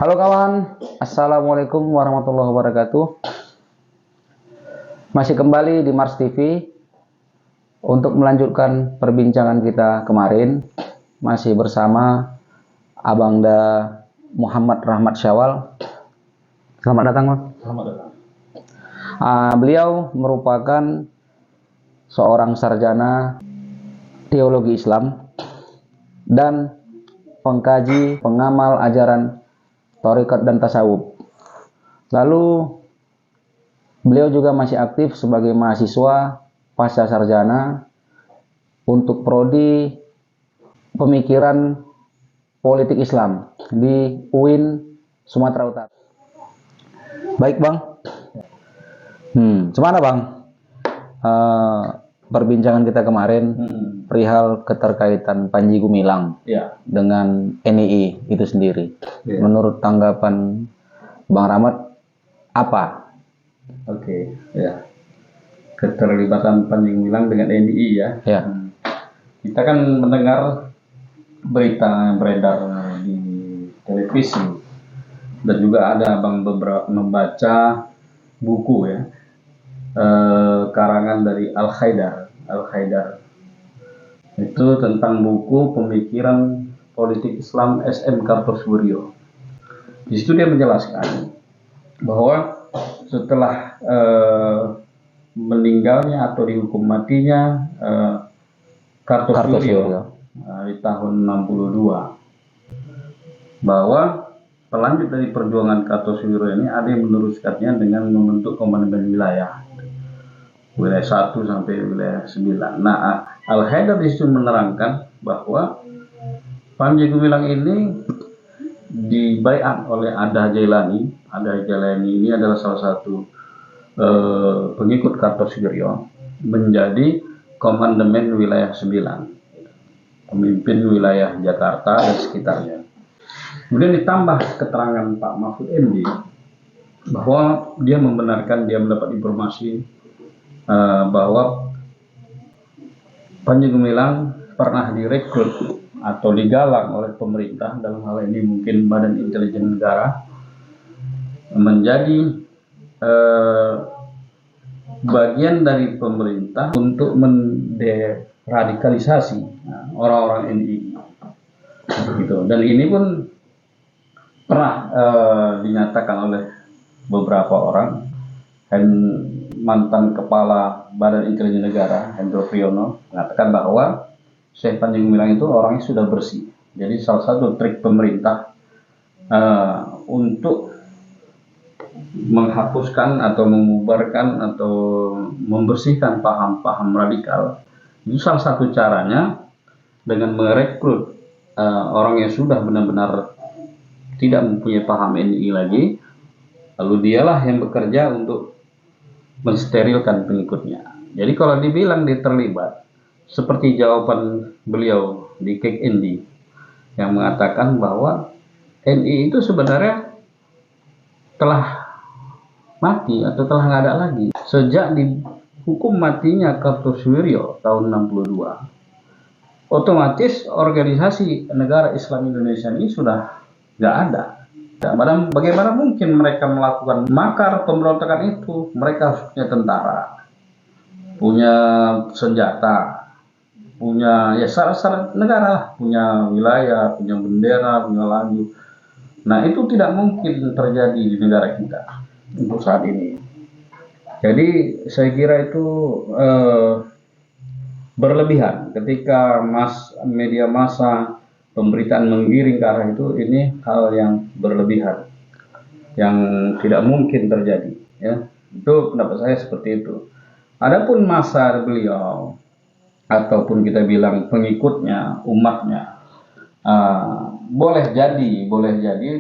Halo kawan, Assalamualaikum warahmatullahi wabarakatuh. Masih kembali di Mars TV untuk melanjutkan perbincangan kita kemarin. Masih bersama Abangda Muhammad Rahmat Syawal. Selamat datang, Bang. Selamat datang. Beliau merupakan seorang sarjana teologi Islam dan pengkaji, pengamal ajaran Thariqat dan Tasawuf. Lalu beliau juga masih aktif sebagai mahasiswa pasca sarjana untuk prodi pemikiran politik Islam di UIN Sumatera Utara. Baik Bang, gimana Bang perbincangan kita kemarin perihal keterkaitan Panji Gumilang dengan NII itu sendiri. Menurut tanggapan Bang Rahmat apa? Oke, ya. Keterlibatan Panji Gumilang dengan NII ya. Kita kan mendengar berita beredar di televisi dan juga ada Bang beberapa membaca buku ya. Karangan dari Al-Haidar itu tentang buku pemikiran politik Islam SM Kartosoewirjo. Di situ dia menjelaskan bahwa setelah meninggalnya atau dihukum matinya Kartosoewirjo di tahun 62, bahwa pelanjut dari perjuangan Kartosoewirjo ini ada yang meneruskannya dengan membentuk komandan wilayah 1 sampai wilayah 9. Nah, Al-Haidar di situ menerangkan bahwa Panji Gumilang ini dibaiat oleh Ada Jailani. Ada Jailani ini adalah salah satu pengikut Kartosoewirjo, menjadi komandemen wilayah 9, pemimpin wilayah Jakarta dan sekitarnya. Kemudian ditambah keterangan Pak Mahfud MD bahwa dia membenarkan, dia mendapat informasi bahwa Panji Gumilang pernah direkrut atau digalang oleh pemerintah, dalam hal ini mungkin Badan Intelijen Negara, menjadi bagian dari pemerintah untuk menderadikalisasi orang-orang NII. Gitu. Dan ini pun pernah dinyatakan oleh beberapa orang. Mantan Kepala Badan Intelijen Negara Hendro Priyono mengatakan bahwa Syekh Panji Gumilang itu orangnya sudah bersih. Jadi salah satu trik pemerintah untuk menghapuskan atau membubarkan atau membersihkan paham-paham radikal, itu salah satu caranya dengan merekrut orang yang sudah benar-benar tidak mempunyai paham NII lagi, lalu dialah yang bekerja untuk mensterilkan pengikutnya. Jadi kalau dibilang dia terlibat, seperti jawaban beliau di Kick Indi yang mengatakan bahwa NII itu sebenarnya telah mati atau telah nggak ada lagi sejak dihukum matinya Kartosoewirjo tahun 62. Otomatis organisasi negara Islam Indonesia ini sudah nggak ada. Bagaimana mungkin mereka melakukan makar pemberontakan itu? Mereka harus punya tentara, punya senjata, punya ya syarat-syarat negara, punya wilayah, punya bendera, punya lagu. Nah, itu tidak mungkin terjadi di negara kita untuk saat ini. Jadi saya kira itu berlebihan ketika media massa pemberitaan menggiring ke arah itu. Ini hal yang berlebihan, yang tidak mungkin terjadi ya. Itu pendapat saya seperti itu. Adapun masa beliau ataupun kita bilang pengikutnya, umatnya, boleh jadi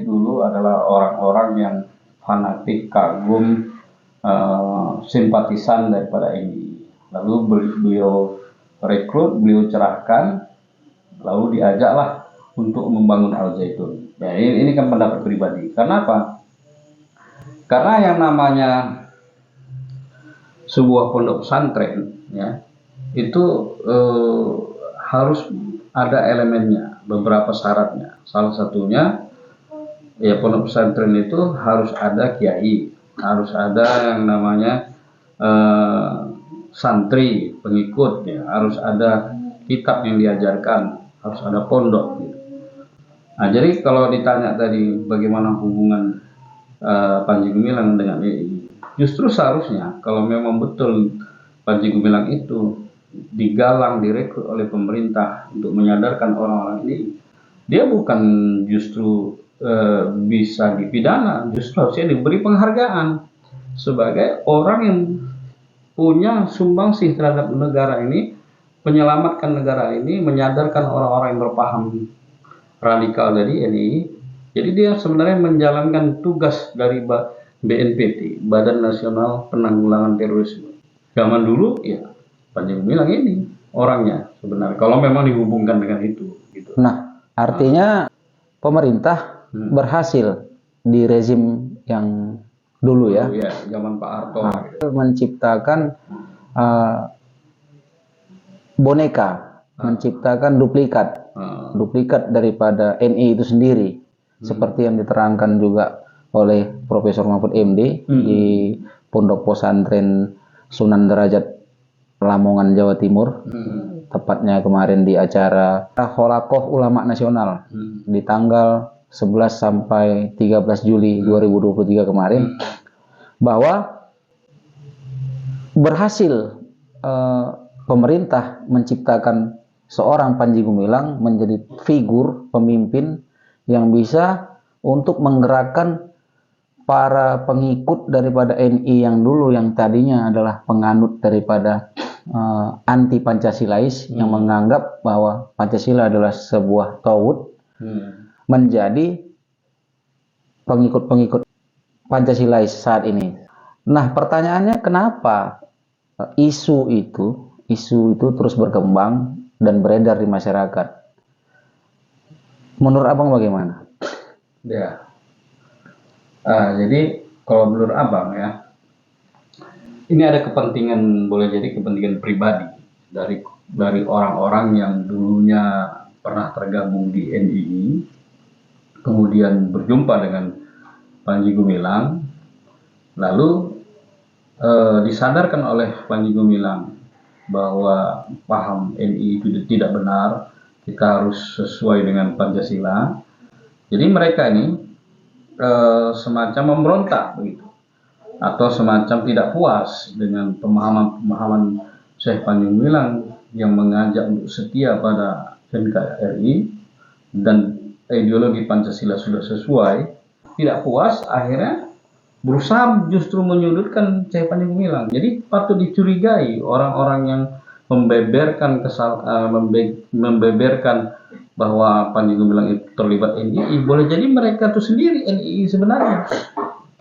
dulu adalah orang-orang yang fanatik, kagum, simpatisan daripada ini. Lalu beliau rekrut, beliau cerahkan, lalu diajaklah untuk membangun Al-Zaitun. Ya, ini kan pendapat pribadi. Karena apa? Karena yang namanya sebuah pondok pesantren ya, itu harus ada elemennya, beberapa syaratnya. Salah satunya Ya, pondok pesantren itu harus ada kiai, harus ada yang namanya eh, santri, pengikut, ya, harus ada kitab yang diajarkan, harus ada pondok. Gitu. Nah, jadi kalau ditanya tadi bagaimana hubungan Panji Gumilang dengan EI, justru seharusnya kalau memang betul Panji Gumilang itu digalang, direkrut oleh pemerintah untuk menyadarkan orang-orang ini, dia bukan justru bisa dipidana, justru harusnya diberi penghargaan sebagai orang yang punya sumbangsih terhadap negara ini, menyelamatkan negara ini, menyadarkan orang-orang yang berpaham radikal dari NII. Jadi dia sebenarnya menjalankan tugas dari BNPT, Badan Nasional Penanggulangan Terorisme. Zaman dulu ya Panji Gumilang ini orangnya sebenarnya, kalau memang dihubungkan dengan itu. Gitu. Nah, artinya pemerintah berhasil di rezim yang dulu ya, zaman Pak Harto, gitu, menciptakan boneka, menciptakan duplikat daripada NI itu sendiri, seperti yang diterangkan juga oleh Profesor Mahfud MD di Pondok Pesantren Sunan Derajat Lamongan, Jawa Timur. Tepatnya kemarin di acara Holakoh Ulama Nasional di tanggal 11 sampai 13 Juli 2023 kemarin, bahwa berhasil pemerintah menciptakan seorang Panji Gumilang menjadi figur pemimpin yang bisa untuk menggerakkan para pengikut daripada NI yang dulu, yang tadinya adalah penganut daripada anti Pancasilais, yang menganggap bahwa Pancasila adalah sebuah tauhid, menjadi pengikut-pengikut Pancasilais saat ini. Nah, pertanyaannya kenapa isu itu terus berkembang dan beredar di masyarakat? Menurut Abang bagaimana? Ya, jadi kalau menurut Abang ya, ini ada kepentingan, boleh jadi kepentingan pribadi dari orang-orang yang dulunya pernah tergabung di NII, kemudian berjumpa dengan Panji Gumilang, lalu disadarkan oleh Panji Gumilang bahwa paham NII itu tidak benar, kita harus sesuai dengan Pancasila. Jadi mereka ini semacam memberontak begitu, atau semacam tidak puas dengan pemahaman Syekh Panji Gumilang yang mengajak untuk setia pada NKRI dan ideologi Pancasila sudah sesuai, tidak puas, akhirnya berusaha justru menyudutkan Syekh Panji Gumilang. Jadi patut dicurigai orang-orang yang membeberkan bahwa Panji Gumilang itu terlibat NII. Boleh jadi mereka itu sendiri NII sebenarnya.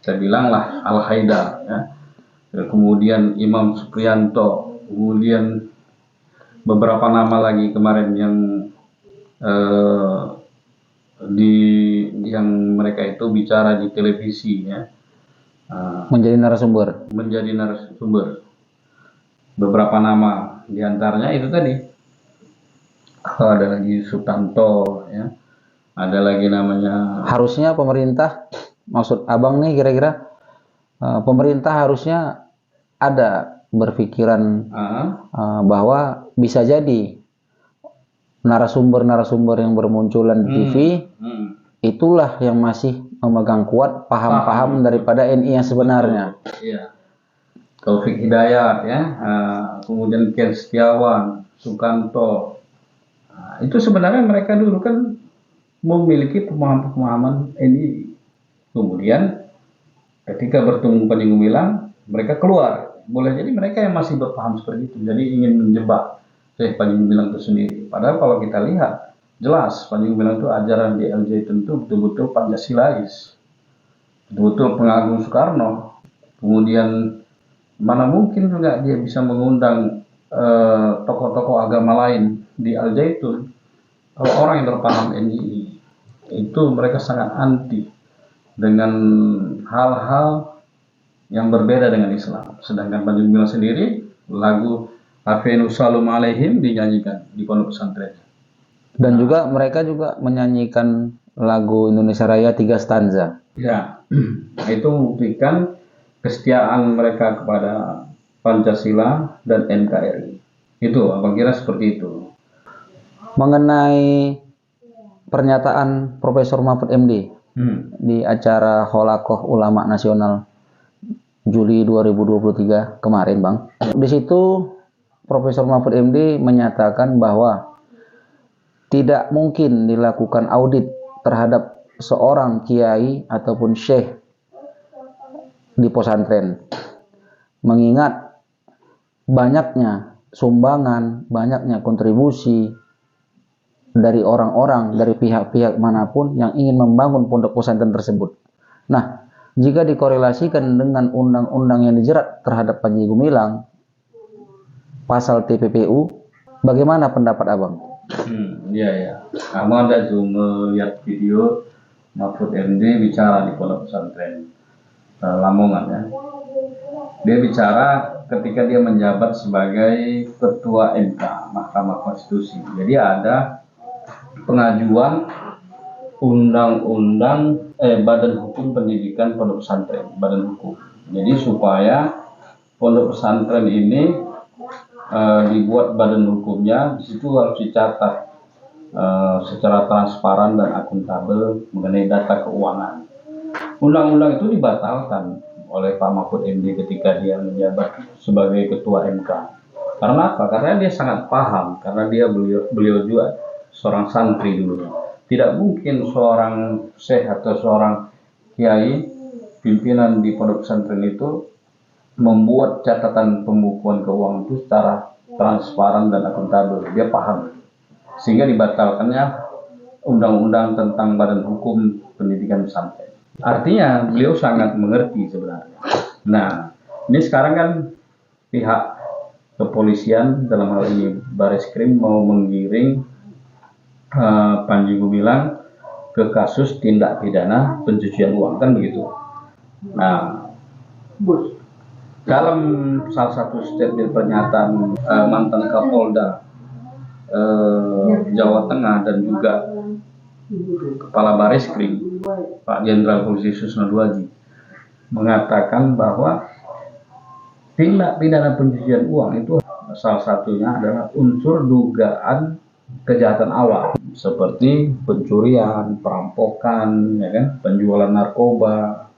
Saya bilanglah Al-Haidar, ya. Kemudian Imam Supriyanto, kemudian beberapa nama lagi kemarin yang mereka itu bicara di televisi, ya. Menjadi narasumber. Beberapa nama diantaranya itu tadi. Ada lagi Sutanto, ya. Ada lagi namanya. Harusnya pemerintah, maksud Abang nih kira-kira, pemerintah harusnya ada berpikiran bahwa bisa jadi narasumber-narasumber yang bermunculan di TV itulah yang masih memegang kuat paham-paham daripada NI yang sebenarnya. Iya. Taufik Hidayat, ya, kemudian Ken Setiawan, Sukanto, itu sebenarnya mereka dulu kan memiliki pemahaman NI. Kemudian ketika bertemu Panji Gumilang, mereka keluar. Boleh jadi mereka yang masih berpaham seperti itu, jadi ingin menjebak Syekh Panji Gumilang itu sendiri. Padahal kalau kita lihat, jelas Panji Gumilang itu ajaran di Al-Zaitun itu betul-betul Pancasilais, betul-betul pengagum Soekarno. Kemudian mana mungkin juga dia bisa mengundang tokoh-tokoh agama lain di Al-Zaitun. Kalau orang yang berpaham NII itu mereka sangat anti dengan hal-hal yang berbeda dengan Islam. Sedangkan Panji Gumilang sendiri, lagu Hafenu Salam Alaihim dinyanyikan di pondok pesantren. Dan juga mereka juga menyanyikan lagu Indonesia Raya 3 stanza. Ya, itu membuktikan kesetiaan mereka kepada Pancasila dan NKRI. Itu, abang kira seperti itu. Mengenai pernyataan Profesor Mahfud MD di acara Holakoh Ulama Nasional Juli 2023 kemarin, Bang. Di situ Profesor Mahfud MD menyatakan bahwa tidak mungkin dilakukan audit terhadap seorang kiai ataupun syekh di pesantren, mengingat banyaknya sumbangan, banyaknya kontribusi dari orang-orang, dari pihak-pihak manapun yang ingin membangun pondok pesantren tersebut. Nah, jika dikorelasikan dengan undang-undang yang dijerat terhadap Panji Gumilang, pasal TPPU, bagaimana pendapat abang? Iya. Kamu ada tuh melihat video Mahfud MD bicara di pondok pesantren Lamongan ya. Dia bicara ketika dia menjabat sebagai Ketua MK, Mahkamah Konstitusi. Jadi ada pengajuan undang-undang Badan Hukum Pendidikan Pondok Pesantren, Badan Hukum. Jadi supaya pondok pesantren ini dibuat badan hukumnya, di situ harus dicatat secara transparan dan akuntabel mengenai data keuangan. Undang-undang itu dibatalkan oleh Pak Mahfud MD ketika dia menjabat sebagai Ketua MK. Karena apa? Karena dia sangat paham, karena beliau juga seorang santri dulu. Tidak mungkin seorang syekh atau seorang kiai pimpinan di pondok pesantren itu membuat catatan pembukuan keuangan itu secara transparan dan akuntabel. Dia paham, sehingga dibatalkannya undang-undang tentang Badan Hukum Pendidikan Pesantren. Artinya beliau sangat mengerti sebenarnya. Nah, ini sekarang kan pihak kepolisian, dalam hal ini Bareskrim, mau menggiring Panji Gumilang ke kasus tindak pidana pencucian uang, kan begitu. Nah, dalam salah satu statement pernyataan mantan Kapolda Jawa Tengah dan juga Kepala Bareskrim Pak Jenderal Polisi Susno Duaji mengatakan bahwa tindak pidana pencucian uang itu salah satunya adalah unsur dugaan kejahatan awal seperti pencurian, perampokan, ya kan, penjualan narkoba,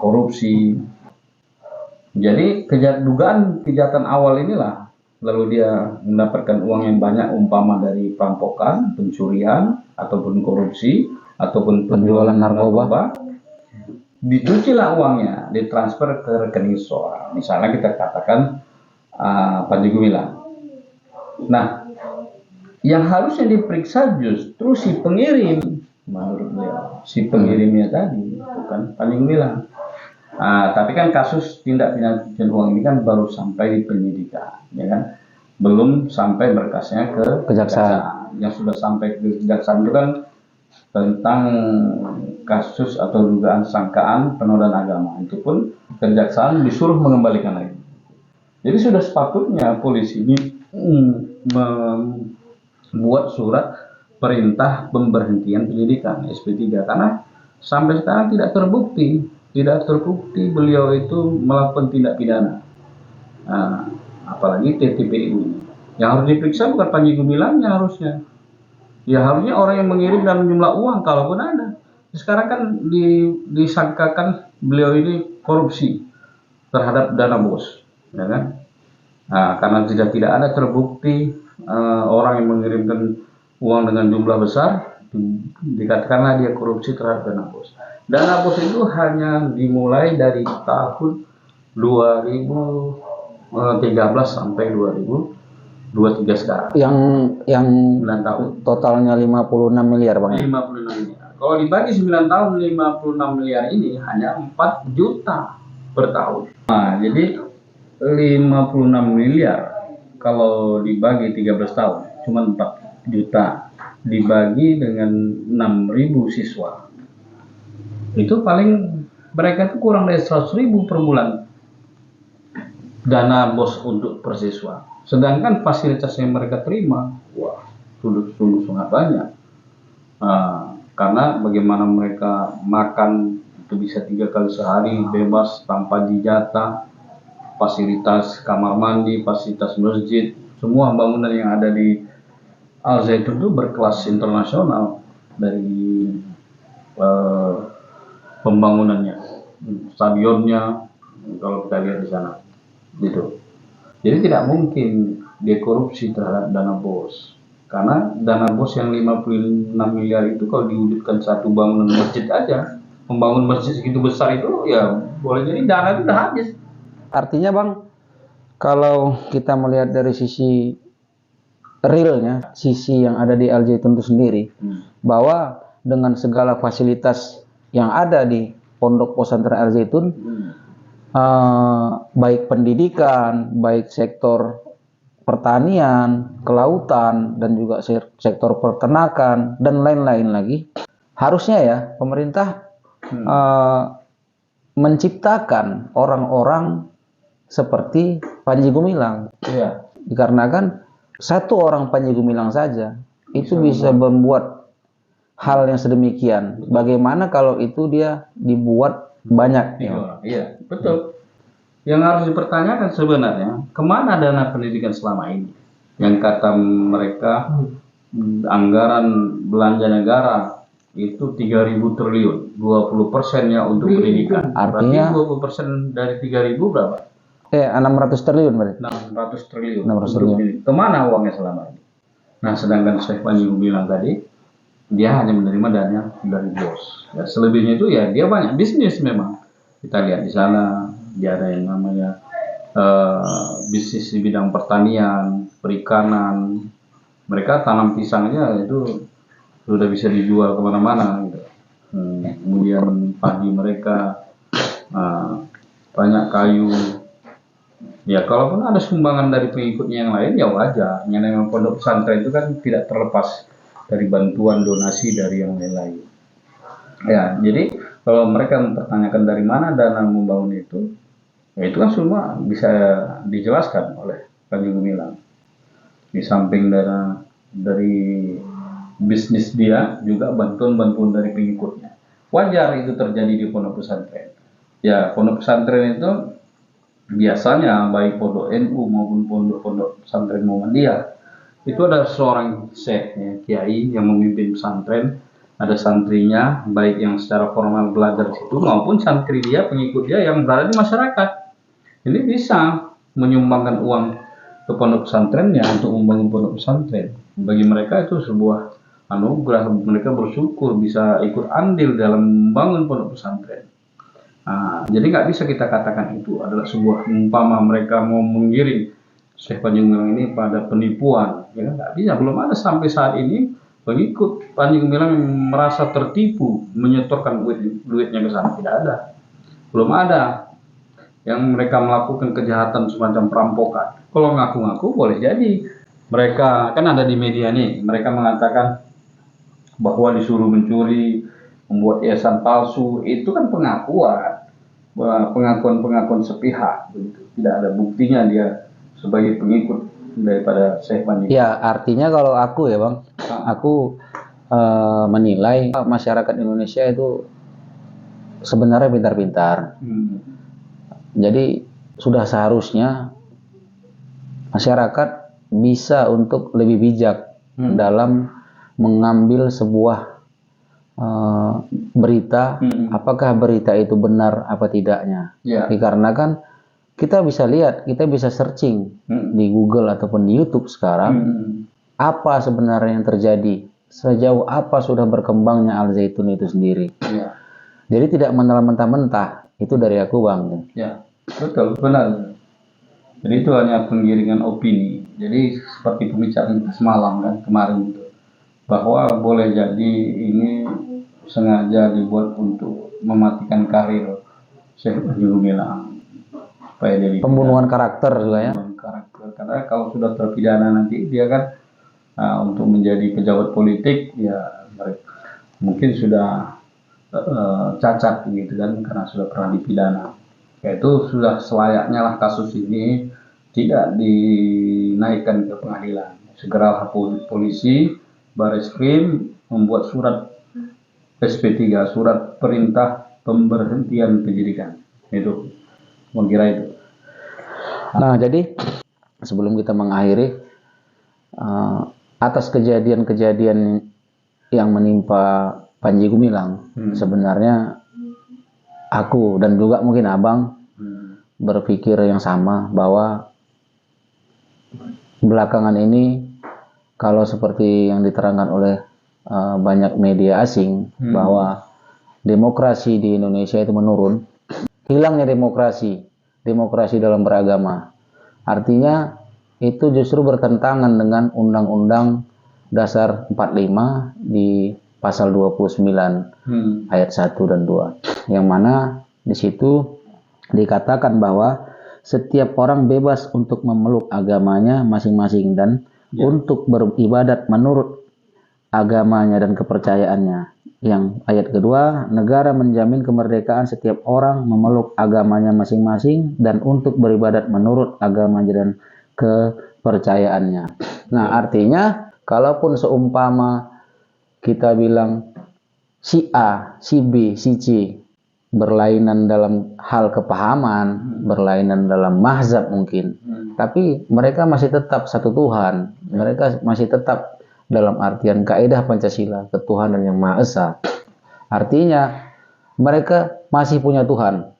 korupsi. Jadi dugaan kejahatan awal inilah, lalu dia mendapatkan uang yang banyak, umpama dari perampokan, pencurian, ataupun korupsi, ataupun penjualan narkoba. Dicucilah uangnya, ditransfer ke rekening seseorang. Misalnya kita katakan Panji Gumilang. Nah, yang harusnya diperiksa justru si pengirim, menurut beliau, si pengirimnya tadi, bukan Panji Gumilang. Tapi kan kasus tindak pidana pencucian uang ini kan baru sampai di penyidikan, ya kan? Belum sampai berkasnya ke kejaksaan. Yang sudah sampai ke kejaksaan itu kan tentang kasus atau dugaan sangkaan penodaan agama. Itu pun kejaksaan disuruh mengembalikan lagi. Jadi sudah sepatutnya polisi ini membuat surat perintah pemberhentian penyidikan SP3, karena sampai sekarang tidak terbukti beliau itu melakukan tindak pidana. Apalagi TTPU ini. Yang harus diperiksa bukan Panji Gumilangnya harusnya. Ya harusnya orang yang mengirim dalam jumlah uang, kalaupun ada. Sekarang kan disangkakan beliau ini korupsi terhadap dana bos, ya kan? Karena tidak ada terbukti orang yang mengirimkan uang dengan jumlah besar, dikatakanlah dia korupsi terhadap dana bos. Dana bos itu hanya dimulai dari tahun 2013 sampai 2023 sekarang. Yang 9 tahun. Totalnya 56 miliar, Bang. 56 miliar. Kalau dibagi 9 tahun, 56 miliar ini hanya 4 juta per tahun. Jadi 56 miliar kalau dibagi 13 tahun cuma 4 juta dibagi dengan 6.000 siswa. Itu paling mereka itu kurang dari 100.000 per bulan dana bos untuk per siswa. Sedangkan fasilitas yang mereka terima, wah, sungguh sangat banyak. Karena bagaimana mereka makan itu bisa 3 kali sehari bebas tanpa dijatah, fasilitas kamar mandi, fasilitas masjid, semua bangunan yang ada di Al Zaitun itu berkelas internasional dari eh, pembangunannya, stadionnya, kalau kita lihat di sana, gitu. Jadi tidak mungkin dia korupsi terhadap dana bos, karena dana bos yang 56 miliar itu kalau diwujudkan satu bangunan masjid aja, membangun masjid segitu besar itu ya boleh jadi dana itu udah habis. Artinya Bang, kalau kita melihat dari sisi realnya, sisi yang ada di Al Zaitun itu sendiri, bahwa dengan segala fasilitas yang ada di Pondok Pesantren Al Zaitun, baik pendidikan, baik sektor pertanian, kelautan, dan juga sektor peternakan, dan lain-lain lagi, harusnya ya pemerintah menciptakan orang-orang seperti Panji Gumilang. Iya. Dikarenakan satu orang Panji Gumilang saja itu bisa membuat hal yang sedemikian. Bagaimana kalau itu dia dibuat banyak? Iya, betul. Yang harus dipertanyakan sebenarnya, kemana dana pendidikan selama ini? Yang kata mereka anggaran belanja negara itu 3.000 triliun, 20%-nya untuk pendidikan. Artinya berarti 20% dari 3.000 berapa? 600 triliun berarti. 600 triliun. 600 triliun. Kemana uangnya selama ini? Nah, sedangkan Syekh Panji bilang tadi, dia hanya menerima dana dari bos. Ya, selebihnya itu ya dia banyak bisnis memang. Kita lihat di sana, dia ada yang namanya bisnis di bidang pertanian, perikanan. Mereka tanam pisangnya itu sudah bisa dijual kemana-mana. Gitu. Kemudian padi mereka banyak kayu. Ya, kalaupun ada sumbangan dari pengikutnya yang lain, ya wajar. Yang namanya pondok pesantren itu kan tidak terlepas dari bantuan donasi dari yang lain-lain. Ya, jadi kalau mereka mempertanyakan dari mana dana membangun itu, ya itu kan semua bisa dijelaskan oleh Panji Gumilang. Di samping dana dari bisnis dia, juga bantuan-bantuan dari pengikutnya. Wajar itu terjadi di pondok pesantren. Ya, pondok pesantren itu biasanya baik pondok NU maupun pondok-pondok pesantren Muhammadiyah itu ada seorang syekh, ya, kiai yang memimpin pesantren, ada santrinya baik yang secara formal belajar di situ maupun santri dia, pengikut dia yang berada di masyarakat. Ini bisa menyumbangkan uang ke pondok pesantrennya untuk membangun pondok pesantren. Bagi mereka itu sebuah anugerah, mereka bersyukur bisa ikut andil dalam membangun pondok pesantren. Nah, jadi nggak bisa kita katakan itu adalah sebuah umpama mereka mau menggiring Syekh Panji Gumilang ini pada penipuan. Ya kan nggak bisa, belum ada sampai saat ini pengikut Panji Gumilang merasa tertipu menyetorkan duitnya ke sana, tidak ada. Belum ada yang mereka melakukan kejahatan semacam perampokan. Kalau ngaku-ngaku boleh jadi. Mereka kan ada di media nih, mereka mengatakan bahwa disuruh mencuri, membuat yayasan palsu, itu kan pengakuan sepihak, begitu. Tidak ada buktinya dia sebagai pengikut daripada Syekh Panji. Ya, artinya kalau aku ya Bang, aku menilai masyarakat Indonesia itu sebenarnya pintar-pintar. Jadi sudah seharusnya masyarakat bisa untuk lebih bijak dalam mengambil sebuah berita, apakah berita itu benar apa tidaknya. Dikarenakan kita bisa lihat, kita bisa searching di Google ataupun di YouTube sekarang, apa sebenarnya yang terjadi, sejauh apa sudah berkembangnya Al Zaitun itu sendiri. Jadi tidak menelan mentah-mentah, itu dari aku Bang. Ya, betul, benar. Jadi itu hanya penggiringan opini. Jadi seperti pembicaraan kita semalam kan, kemarin itu, bahwa boleh jadi ini sengaja dibuat untuk mematikan karir Syekh Panji Gumilang supaya jadi pembunuhan karakter juga ya. Karena kalau sudah terpidana nanti dia kan untuk menjadi pejabat politik ya mungkin sudah cacat gitu kan, karena sudah pernah dipidana. Yaitu sudah selayaknya lah kasus ini tidak dinaikkan ke pengadilan. Segeralah polisi, Bareskrim membuat surat SP3, surat perintah pemberhentian penyidikan. Itu, kira itu. Nah, jadi sebelum kita mengakhiri, atas kejadian-kejadian yang menimpa Panji Gumilang, sebenarnya aku dan juga mungkin Abang berpikir yang sama, bahwa belakangan ini kalau seperti yang diterangkan oleh banyak media asing, bahwa demokrasi di Indonesia itu menurun, hilangnya demokrasi dalam beragama, artinya itu justru bertentangan dengan Undang-Undang Dasar 45 di pasal 29 ayat 1 dan 2, yang mana di situ dikatakan bahwa setiap orang bebas untuk memeluk agamanya masing-masing dan untuk beribadat menurut agamanya dan kepercayaannya. Yang ayat kedua, negara menjamin kemerdekaan setiap orang memeluk agamanya masing-masing dan untuk beribadat menurut agamanya dan kepercayaannya. Nah, artinya kalaupun seumpama kita bilang si A, si B, si C berlainan dalam hal kepahaman, berlainan dalam mazhab mungkin, tapi mereka masih tetap satu Tuhan. Mereka masih tetap dalam artian kaidah Pancasila, ketuhanan yang Maha Esa. Artinya mereka masih punya Tuhan.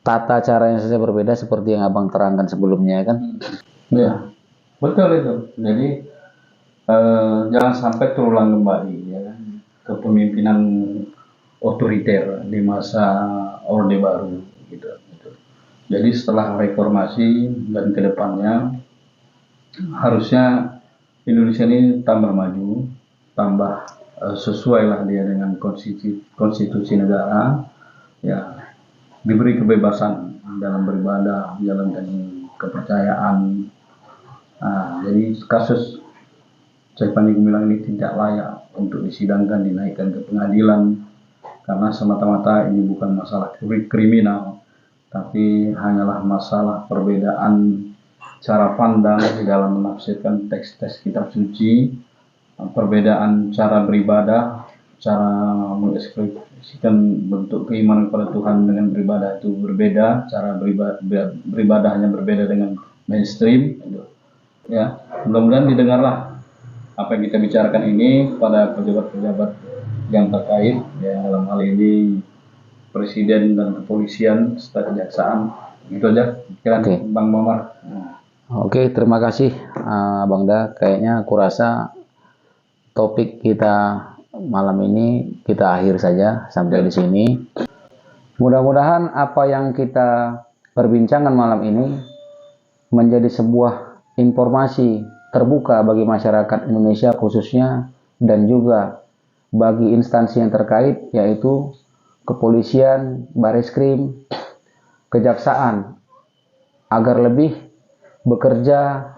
Tata caranya saja berbeda seperti yang Abang terangkan sebelumnya, kan? Ya, betul itu. Jadi jangan sampai terulang kembali, ya kan, kepemimpinan otoriter di masa Orde Baru, gitu. Jadi setelah reformasi dan kedepannya harusnya Indonesia ini tambah maju, tambah sesuai lah dia dengan konstitusi negara, ya, diberi kebebasan dalam beribadah, menjalankan kepercayaan. Nah, jadi kasus Syekh Panji Gumilang ini tidak layak untuk disidangkan, dinaikkan ke pengadilan, karena semata-mata ini bukan masalah kriminal, tapi hanyalah masalah perbedaan cara pandang di dalam menafsirkan teks-teks kitab suci, perbedaan cara beribadah, cara mengekspresikan bentuk keimanan kepada Tuhan dengan beribadah itu berbeda, cara beribadahnya berbeda dengan mainstream. Ya, mudah-mudahan didengarlah apa yang kita bicarakan ini pada pejabat-pejabat yang terkait, ya, dalam hal ini Presiden dan Kepolisian serta Kejaksaan. Gitu aja, kira-kira Bang Momar. Oke, terima kasih Bang Da. Kayaknya aku rasa topik kita malam ini kita akhir saja sampai di sini. Mudah-mudahan apa yang kita perbincangkan malam ini menjadi sebuah informasi terbuka bagi masyarakat Indonesia khususnya, dan juga bagi instansi yang terkait, yaitu kepolisian, Bareskrim, kejaksaan, agar lebih bekerja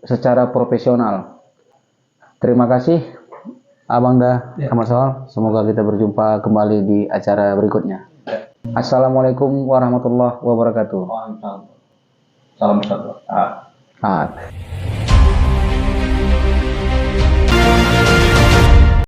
secara profesional. Terima kasih Abang Da, Ahmad Syawal. Semoga kita berjumpa kembali di acara berikutnya. Assalamualaikum warahmatullahi wabarakatuh. Salam satu.